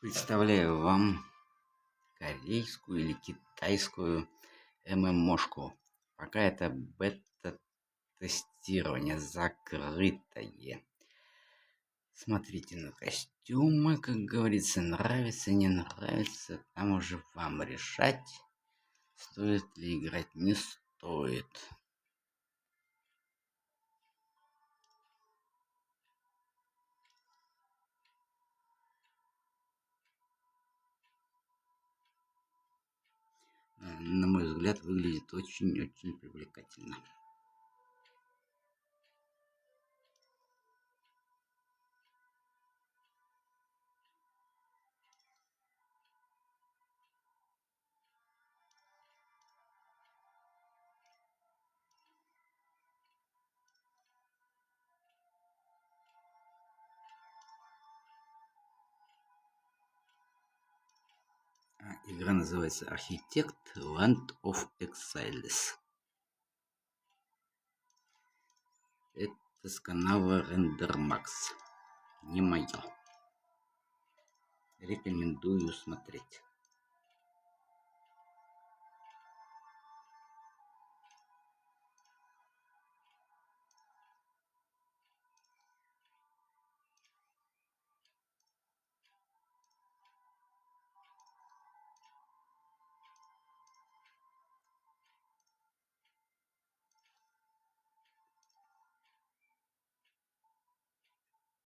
Представляю вам корейскую или китайскую ММОшку. Пока это бета-тестирование закрытое. Смотрите на костюмы, как говорится, нравится, не нравится. Там уже вам решать, стоит ли играть, не стоит. На мой взгляд, выглядит очень-очень привлекательно. Игра называется Architect Land of Exiles. Это с канала RenderMax. Не мое. Рекомендую смотреть.